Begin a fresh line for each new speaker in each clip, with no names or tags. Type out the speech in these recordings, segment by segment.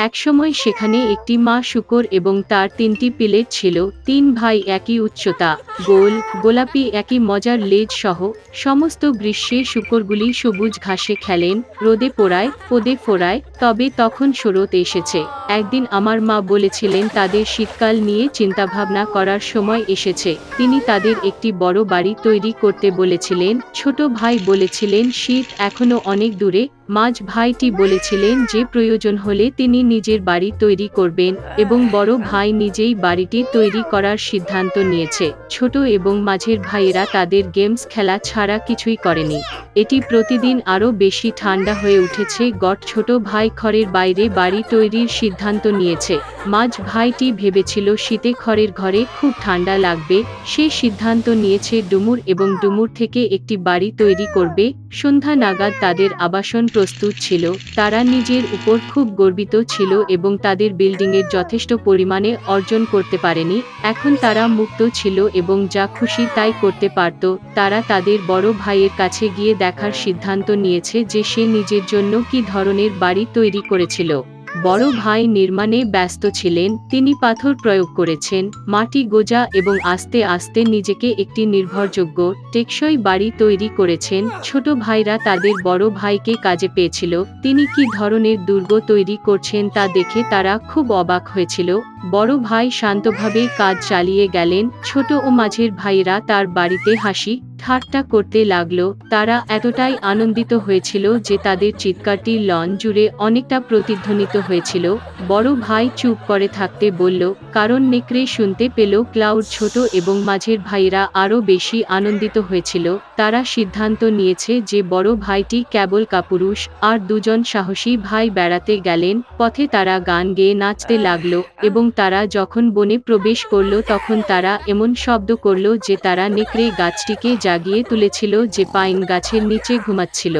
একসময় সেখানে একটি মা শূকর এবং তার ৩টি পিলেট ছিল। ৩ ভাই একই উচ্চতা, গোল, গোলাপি একই মজার লেজ সহ। সমস্ত গ্রীষ্মে শূকরগুলি সবুজ ঘাসে খেলেন, রোদে পোড়ায়, পদে ফোড়ায়। তবে তখন শরৎ এসেছে। একদিন আমার মা বলেছিলেন তাদের শীতকাল নিয়ে চিন্তাভাবনা করার সময় এসেছে। তিনি তাদের একটি বড় বাড়ি তৈরি করতে বলেছিলেন। ছোট ভাই বলেছিলেন শীত এখনো অনেক দূরে। মাঝ ভাইটি বলেছিলেন যে প্রয়োজন হলে তিনি নিজের বাড়ি তৈরি করবেন এবং বড় ভাই নিজেই বাড়িটি তৈরি করার সিদ্ধান্ত নিয়েছে। ছোট এবং মাঝের ভাইয়েরা তাদের গেমস খেলা ছাড়া কিছুই করেনি। এটি প্রতিদিন আরও বেশি ঠান্ডা হয়ে উঠেছে। ছোট ভাই খড়ের বাইরে বাড়ি তৈরির সিদ্ধান্ত নিয়েছে। মাঝ ভাইটি ভেবেছিল শীতে খড়ের ঘরে খুব ঠান্ডা লাগবে। সে সিদ্ধান্ত নিয়েছে ডুমুর এবং ডুমুর থেকে একটি বাড়ি তৈরি করবে। সন্ধ্যা নাগাদ তাদের আবাসন প্রস্তুত ছিল। তারা নিজের উপর খুব গর্বিত ছিল এবং তাদের বিল্ডিংয়ের যথেষ্ট পরিমাণে অর্জন করতে পারেনি। এখন তারা মুক্ত ছিল এবং যা খুশি তাই করতে পারত। তারা তাদের বড় ভাইয়ের কাছে গিয়ে দেখার সিদ্ধান্ত নিয়েছে যে সে নিজের জন্য কী ধরনের বাড়ি তৈরি করেছিল। বড় ভাই নির্মাণে ব্যস্ত ছিলেন। তিনি পাথর প্রয়োগ করেছেন, মাটি গোজা এবং আস্তে আস্তে নিজেকে একটি নির্ভরযোগ্য, টেকসই বাড়ি তৈরি করেছেন। ছোট ভাইরা তাদের বড় ভাইকে কাজে পেয়েছিল। তিনি কী ধরনের দুর্গ তৈরি করছেন তা দেখে তারা খুব অবাক হয়েছিল। বড় ভাই শান্তভাবে কাজ চালিয়ে গেলেন। ছোট ও মাঝের ভাইরা তার বাড়িতে হাসি ঠাট্টা করতে লাগলো। তারা এতটাই আনন্দিত হয়েছিল যে তাদের চিৎকারটি লন জুড়ে অনেকটা প্রতিধ্বনিত হয়েছিল। বড় ভাই চুপ করে থাকতে বলল, কারণ নেকড়ে শুনতে পেল। ক্লাউড ছোট এবং মাঝের ভাইরা আরও বেশি আনন্দিত হয়েছিল। তারা সিদ্ধান্ত নিয়েছে যে বড় ভাইটি কেবল কাপুরুষ আর দুজন সাহসী ভাই বেড়াতে গেলেন। পথে তারা গান গেয়ে নাচতে লাগলো এবং তারা যখন বনে প্রবেশ করল তখন তারা এমন শব্দ করল যে তারা নেকড়ে গাছটিকে জাগিয়ে তুলেছিল যে পাইন গাছের নিচে ঘুমাচ্ছিল।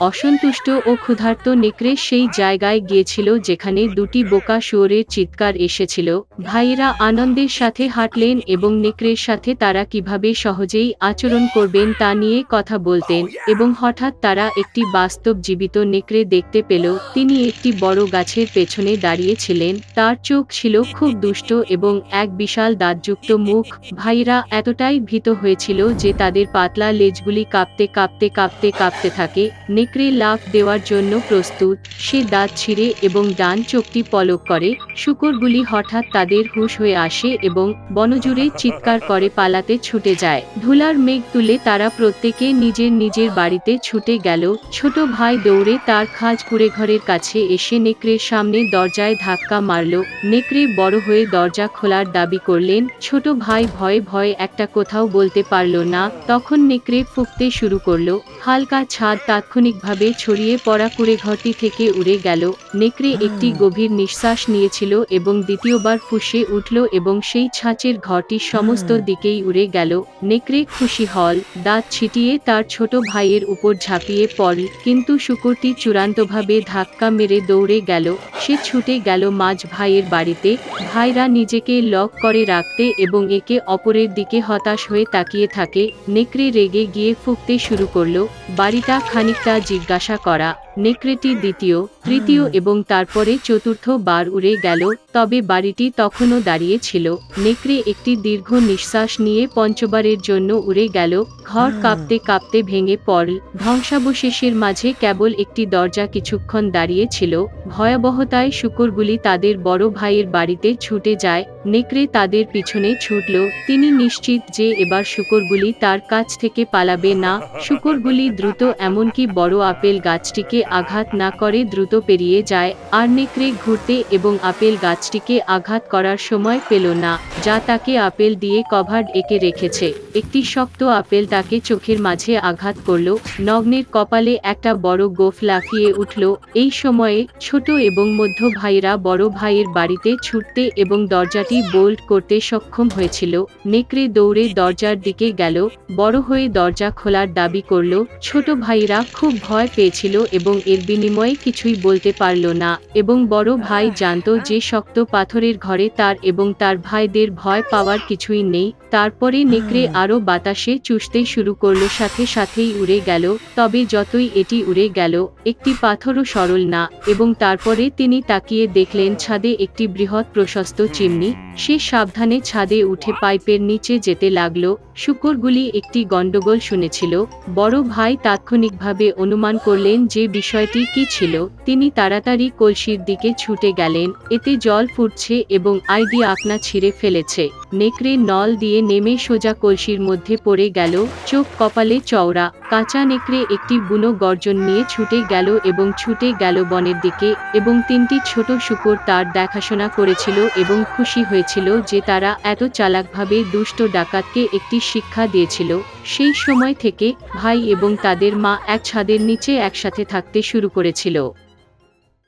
অসন্তুষ্ট ও ক্ষুধার্ত নেকড়ে সেই জায়গায় গিয়েছিল যেখানে দুটি বোকা শুয়োরের চিৎকার এসেছিল। ভাইয়েরা আনন্দের সাথে হাঁটলেন এবং নেকড়ের সাথে তারা কিভাবে সহজেই আচরণ করবেন তা নিয়ে কথা বলতেন এবং হঠাৎ তারা একটি বাস্তব জীবিত নেকড়ে দেখতে পেল। তিনি একটি বড় গাছের পেছনে দাঁড়িয়েছিলেন। তার চোখ ছিল খুব দুষ্ট এবং এক বিশাল দাঁতযুক্ত মুখ। ভাইরা এতটাই ভীত হয়েছিল যে তাদের পাতলা লেজগুলি কাঁপতে কাঁপতে কাঁপতে কাঁপতে থাকে। নেকড়ে লাফ দেওয়ার জন্য প্রস্তুত। সে দাঁত ছিঁড়ে এবং ডান চোখটি পলক করে। শূকরগুলি হঠাৎ তাদের হুঁশ হয়ে আসে এবং বনজুড়ে চিৎকার করে পালাতে ছুটে যায়। ধুলার মেঘ তুলে তারা প্রত্যেকে নিজের নিজের বাড়িতে ছুটে গেল। ছোট ভাই দৌড়ে তার খাঁজ কুঁড়েঘরের কাছে এসে নেকড়ের সামনে দরজায় ধাক্কা মারল। নেকড়ে বড় হয়ে দরজা খোলার দাবি করলেন। ছোট ভাই ভয়ে ভয়ে একটা কোথাও বলতে পারল না। তখন নেকড়ে ফুঁকতে শুরু করল। হালকা ছাদ তাৎক্ষণিকভাবে ছড়িয়ে পড়া কুঁড়েঘরটি থেকে উড়ে গেল। নেকড়ে একটি গভীর নিঃশ্বাস নিয়েছিল এবং দ্বিতীয়বার ফুঁসে উঠল এবং সেই ছাঁচের ঘরটি সমস্ত দিকেই উড়ে গেল। নেকড়ে খুশি হল, দাঁত ছিটিয়ে তার ছোট ভাইয়ের উপর ঝাঁপিয়ে পড়ল, কিন্তু শূকরটি চূড়ান্তভাবে ধাক্কা মেরে দৌড়ে গেল। সে ছুটে গেল মাঝ ভাইয়ের বাড়িতে। ভাইরা নিজেকে লক করে রাখতে এবং একে অপরের দিকে হতাশ হয়ে তাকিয়ে থাকে। নেকড়ে রেগে গিয়ে ফুঁকতে শুরু করল। বাড়িটা খানিকটা জিজ্ঞাসা করা। নেকড়েটি দ্বিতীয়, তৃতীয় এবং তারপরে চতুর্থ বার উড়ে গেল, তবে বাড়িটি তখনও দাঁড়িয়ে ছিল। নেকড়ে একটি দীর্ঘ নিঃশ্বাস নিয়ে পঞ্চবারের জন্য উড়ে গেল। ঘর কাঁপতে কাঁপতে ভেঙে পড়ল। ধ্বংসাবশেষের মাঝে কেবল একটি দরজা কিছুক্ষণ দাঁড়িয়ে ছিল। ভয়াবহতায় শূকরগুলি তাদের বড় ভাইয়ের বাড়িতে ছুটে যায়। নেকড়ে তাদের পিছনে ছুটল। তিনি নিশ্চিত যে এবার শূকরগুলি তার কাছ থেকে পালাবে না। শূকরগুলি দ্রুত, এমনকি বড় আপেল গাছটিকে আঘাত না করে দ্রুত পেরিয়ে যায়। আর নেকড়ে ঘুরতে এবং আপেল গাছটিকে আঘাত করার সময় পেল না, যা তাকে আপেল দিয়ে কভার্ড এঁকে রেখেছে। একটি শক্ত আপেল তাকে চোখের মাঝে আঘাত করল। নগ্নের কপালে একটা বড় গোঁফ লাফিয়ে উঠল। এই সময়ে ছোট এবং মধ্য ভাইয়েরা বড় ভাইয়ের বাড়িতে ছুটতে এবং দরজাটি বোল্ট করতে সক্ষম হয়েছিল। নেকড়ে দৌড়ে দরজার দিকে গেল, বড় হয়ে দরজা খোলার দাবি করল। ছোট ভাইরা খুব ভয় পেয়েছিল এবং এর বিনিময়ে কিছুই বলতে পারল না, এবং বড় ভাই জানত যে শক্ত পাথরের ঘরে তার এবং তার ভাইদের ভয় পাওয়ার কিছুই নেই। তারপরে নেকড়ে আরও বাতাসে চুষতে শুরু করল, সাথে সাথেই উড়ে গেল। তবে যতই এটি উড়ে গেল, একটি পাথরও সরল না। এবং তারপরে তিনি তাকিয়ে দেখলেন ছাদে একটি বৃহৎ প্রশস্ত চিমনি। সে সাবধানে ছাদে উঠে পাইপের নিচে যেতে লাগল। শূকরগুলি একটি গন্ডগোল শুনেছিল। বড় ভাই তাৎক্ষণিকভাবে অনুমান করলেন যে বিষয়টি কী ছিল। তিনি তাড়াতাড়ি কলসির দিকে ছুটে গেলেন। এতে জল ফুটছে এবং আইডি আপনা ছিঁড়ে ফেলেছে। নেকড়ে নল দিয়ে নেমে সোজা কলসির মধ্যে পড়ে গেল, চোখ কপালে চওড়া। কাঁচা নেকড়ে একটি বুনো গর্জন নিয়ে ছুটে গেল এবং ছুটে গেল বনের দিকে। এবং তিনটি ছোট শূকর তার দেখাশোনা করেছিল এবং খুশি হয়েছিল যে তারা এত চালাকভাবে দুষ্ট ডাকাতকে একটি শিক্ষা দিয়েছিল। সেই সময় থেকে ভাই এবং তাদের মা এক ছাদের নিচে একসাথে থাকতে শুরু করেছিল।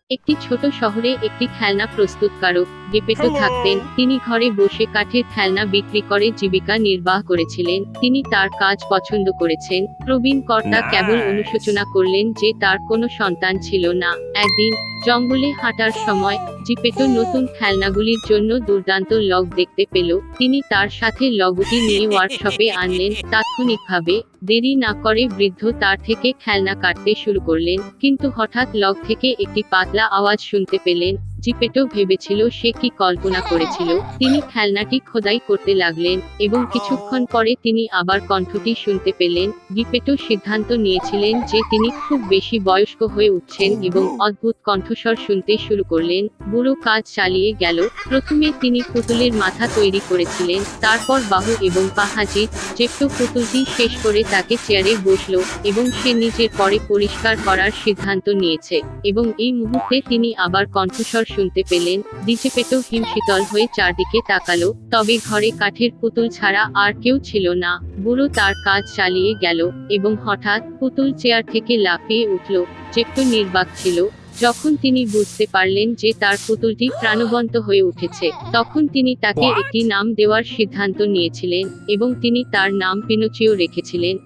একটি ছোট শহরে একটি খেলনা প্রস্তুতকারক গেপেটো থাকতেন। তিনি ঘরে বসে কাঠের খেলনা বিক্রি করে জীবিকা নির্বাহ করেছিলেন। তিনি তার কাজ পছন্দ করেছেন। প্রবীণ কর্তা কেবল অনুশোচনা করলেন যে তার কোনো সন্তান ছিল না। একদিন জঙ্গলে হাঁটার সময় জিপেটো নতুন খেলনাগুলির জন্য দুর্দান্ত লগ দেখতে পেল। তিনি তার সাথে লগটি নিয়ে ওয়ার্কশপে আনলেন। তাৎক্ষণিকভাবে দেরি না করে বৃদ্ধ তার থেকে খেলনা কাটতে শুরু করলেন। কিন্তু হঠাৎ লগ থেকে একটি পাতলা আওয়াজ শুনতে পেলেন। জিপেটো ভেবেছিল সে কি কল্পনা করেছিল। তিনি খেলনাটি খোদাই করতে লাগলেন এবং কিছুক্ষণ পরে তিনি আবার কণ্ঠটি শুনতে পেলেন। জিপেটো সিদ্ধান্ত নিয়েছিলেন যে তিনি খুব বেশি বয়স্ক হয়ে উঠছেন এবং অদ্ভুত কণ্ঠস্বর শুনতে শুরু করলেন। বুড়ো কাজ চালিয়ে গেল। প্রথমে তিনি পুতুলের মাথা তৈরি করেছিলেন, তারপর বাহু এবং পা হাজির। জিপেটো পুতুলটি শেষ করে তাকে চেয়ারে বসল এবং সে নিজের পরে পরিষ্কার করার সিদ্ধান্ত নিয়েছে। এবং এই মুহূর্তে তিনি আবার কণ্ঠস্বর শুনতে পেলেন। জিপেটো হিমশীতল হয়ে চারদিকে তাকালো, তবে ঘরে কাঠের পুতুল ছাড়া আর কেউ ছিল না। বুড়ো তার কাজ চালিয়ে গেল এবং হঠাৎ পুতুল চেয়ার থেকে লাফিয়ে উঠল। জিপেটো নির্বাক ছিল। যখন তিনি বুঝতে পারলেন যে তার পুতুলটি প্রাণবন্ত হয়ে উঠেছে, তখন তিনি তাকে একটি নাম দেওয়ার সিদ্ধান্ত নিয়েছিলেন এবং তিনি তার নাম পিনোচিও রেখেছিলেন।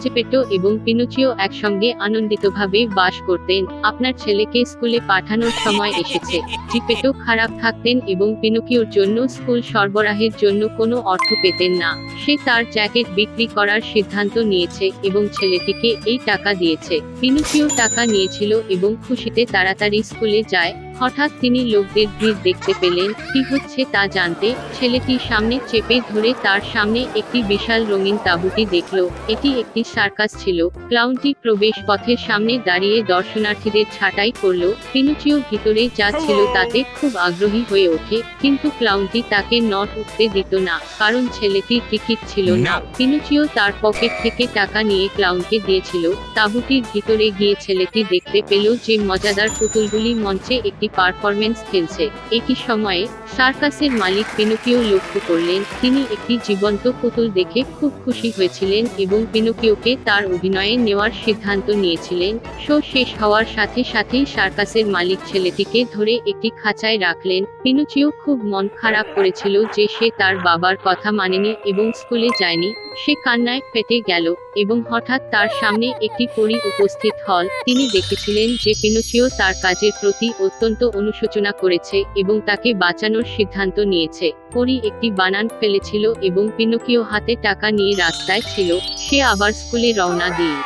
জিপেটো এবং পিনোচিও একসঙ্গে আনন্দিতভাবে বাস করতেন। আপনার ছেলেকে স্কুলে পাঠানোর সময় এসেছে। জিপেটো খারাপ থাকতেন এবং পিনোকিওর জন্য স্কুল সরবরাহের জন্য কোনো অর্থ পেতেন না। সে তার জ্যাকেট বিক্রি করার সিদ্ধান্ত নিয়েছে এবং ছেলেটিকে এই টাকা দিয়েছে। পিনোকিও টাকা নিয়েছিল এবং খুশিতে তাড়াতাড়ি স্কুলে যায়। হঠাৎ তিনি লোকদের ভিড় দেখতে পেলেন। কি হচ্ছে তা জানতে ছেলেটি সামনে চেপে ধরে তার সামনে একটি বিশাল রঙিন তাঁবুটি দেখল। এটি একটি সার্কাস ছিল। ক্লাউনটি প্রবেশ পথের সামনে দাঁড়িয়ে দর্শনার্থীদের ছাঁটাই করল। পিনোচিও ভিতরে যা ছিল তাতে খুব আগ্রহী হয়ে ওঠে, কিন্তু ক্লাউনটি তাকে নট উঠতে দিত না, কারণ ছেলেটির টিকিট ছিল না। পিনোচিও তার পকেট থেকে টাকা নিয়ে ক্লাউনকে দিয়েছিল। তাঁবুটির ভিতরে গিয়ে ছেলেটি দেখতে পেল যে মজাদার পুতুলগুলি মঞ্চে একটি পারফরমেন্স খেলছে। একই সময়ে সার্কাসের মালিক পিনোকিও লক্ষ্য করলেন। তিনি একটি জীবন্ত পুতুল দেখে খুব খুশি হয়েছিলেন এবং পিনোকিওকে তার অভিনয়ে নেওয়ার সিদ্ধান্ত নিয়েছিলেন। শো শেষ হওয়ার সাথে সাথেই সার্কাসের মালিক ছেলেটিকে ধরে একটি খাঁচায় রাখলেন। পিনোচিও খুব মন খারাপ করেছিল যে সে তার বাবার কথা মানেনি এবং স্কুলে যায়নি। সে কান্নায় ফেটে গেল এবং হঠাৎ তার সামনে একটি পরী উপস্থিত হল। তিনি দেখেছিলেন যে পিনোচিও তার কাজের প্রতি অত্যন্ত অনুশোচনা করেছে এবং তাকে বাঁচানোর সিদ্ধান্ত নিয়েছে। পরী একটি বানান ফেলেছিল এবং পিনোকিও হাতে টাকা নিয়ে রাস্তায় ছিল। সে আবার স্কুলে রওনা দিয়ে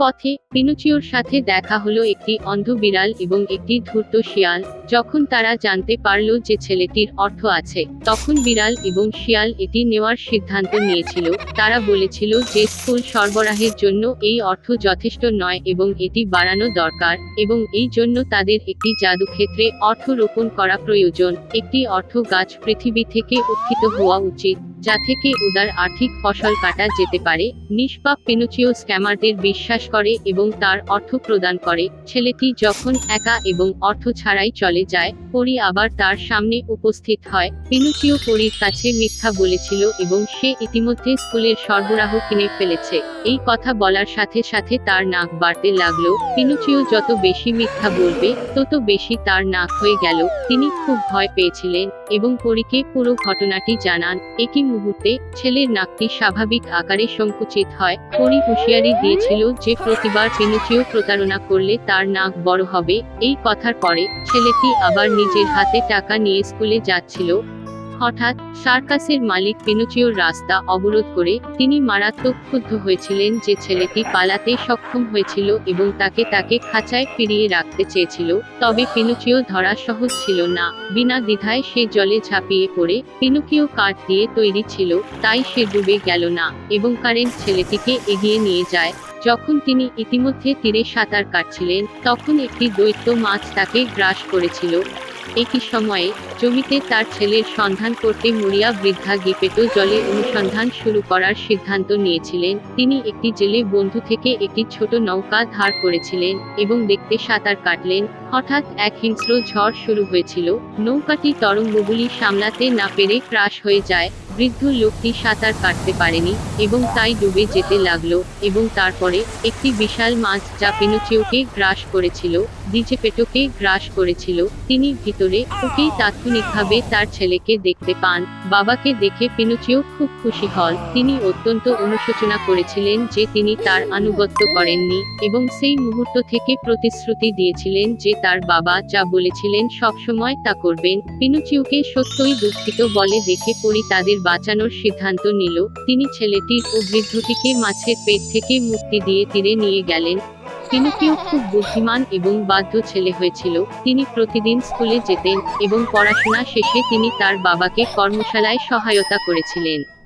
পথে পিনোচিওর সাথে দেখা হলো একটি অন্ধ বিড়াল এবং একটি ধূর্ত শিয়াল। যখন তারা জানতে পারল যে ছেলেটির অর্থ আছে, তখন বিড়াল এবং শিয়াল এটি নেওয়ার সিদ্ধান্ত নিয়েছিল। তারা বলেছিল যে স্কুল সরবরাহের জন্য এই অর্থ যথেষ্ট নয় এবং এটি বাড়ানো দরকার, এবং এই জন্য তাদের একটি জাদুক্ষেত্রে অর্থ রোপণ করা প্রয়োজন। একটি অর্থ গাছ পৃথিবী থেকে উত্থিত হওয়া উচিত, যা থেকে উদার আর্থিক ফসল কাটা যেতে পারে। নিষ্পাপ পিনোচিও স্ক্যামারদের বিশ্বাস করে এবং তার অর্থ প্রদান করে। ছেলেটি যখন একা এবং অর্থ ছাড়াই চলে যায়, পরী আবার তার সামনে উপস্থিত হয়। পিনোচিও পরীর কাছে মিথ্যা বলেছিল এবং সে ইতিমধ্যে স্কুলের সরবরাহ কিনে ফেলেছে। এই কথা বলার সাথে সাথে তার নাক বাড়তে লাগলো। পিনোচিও যত বেশি মিথ্যা বলবে, তত বেশি তার নাক হয়ে গেল। তিনি খুব ভয় পেয়েছিলেন এবং পরীকে পুরো ঘটনাটি জানান। একই মুহূর্তে ছেলের নাকটি স্বাভাবিক আকারে সংকুচিত হয়। পরী হুঁশিয়ারি দিয়েছিল যে প্রতিবার পিনোচিও প্রতারণা করলে তার নাক বড় হবে। এই কথার পরে ছেলেটি আবার নিজের হাতে টাকা নিয়ে স্কুলে যাচ্ছিল। হঠাৎ সার্কাসের মালিক পিনোচিওর রাস্তা অবরোধ করে তিনি মারাত্মক ক্ষুব্ধ হয়েছিলেন যে ছেলেটি পালাতে সক্ষম হয়েছিল এবং তাকে খাঁচায় ফিরিয়ে রাখতে চেয়েছিল। তবে পিনোচিও ধরা সহজ ছিল না। বিনা দ্বিধায় সে জলে ঝাঁপিয়ে পড়ে, পিনোকিও কাঠ দিয়ে তৈরি ছিল, তাই সে ডুবে গেল না এবং কারেন্ট ছেলেটিকে এগিয়ে নিয়ে যায়। যখন তিনি ইতিমধ্যে তীরে সাঁতার কাটছিলেন, তখন একটি দৈত্য মাছ তাকে গ্রাস করেছিল। একই সময়ে জমিতে তার ছেলের সন্ধান করতে মরিয়া বৃদ্ধা গিপেটো জলে অনুসন্ধান শুরু করার সিদ্ধান্ত নিয়েছিলেন। তিনি একটি জেলে বন্ধু থেকে একটি ছোট নৌকা ধার করেছিলেন এবং দেখতে সাঁতার কাটলেন। হঠাৎ এক হিংস্র ঝড় শুরু হয়েছিল। নৌকাটি তরঙ্গগুলি সামলাতে না পেরে ক্রাশ হয়ে যায়। বৃদ্ধ লোকটি সাঁতার কাটতে পারেনি এবং তাই ডুবে যেতে লাগলো এবং তারপরে একটি বিশাল মাছ যা পিনোচিওকে গ্রাস করেছিল, গিপেটোকে গ্রাস করেছিল। তিনি ভিতরে ওকেই তাৎক্ষণিকভাবে তার ছেলেকে দেখতে পান। বাবাকে দেখে পিনোচিও খুব খুশি হন। তিনি অত্যন্ত অনুশোচনা করেছিলেন যে তিনি তার আনুগত্য করেননি এবং সেই মুহূর্ত থেকে প্রতিশ্রুতি দিয়েছিলেন যে তার বাবা যা বলেছিলেন সবসময় তা করবেন। পিনোচিওকে সত্যই দুঃখিত বলে দেখে পরি তাদের বাঁচানোর সিদ্ধান্ত নিল। তিনি ছেলেটির ও বৃদ্ধটিকে মাছের পেট থেকে মুক্তি দিয়ে তীরে নিয়ে গেলেন। পিনোকিও খুব বুদ্ধিমান এবং বাধ্য ছেলে হয়েছিল। তিনি প্রতিদিন স্কুলে যেতেন এবং পড়াশোনা শেষে তিনি তার বাবাকে কর্মশালায় সহায়তা করেছিলেন।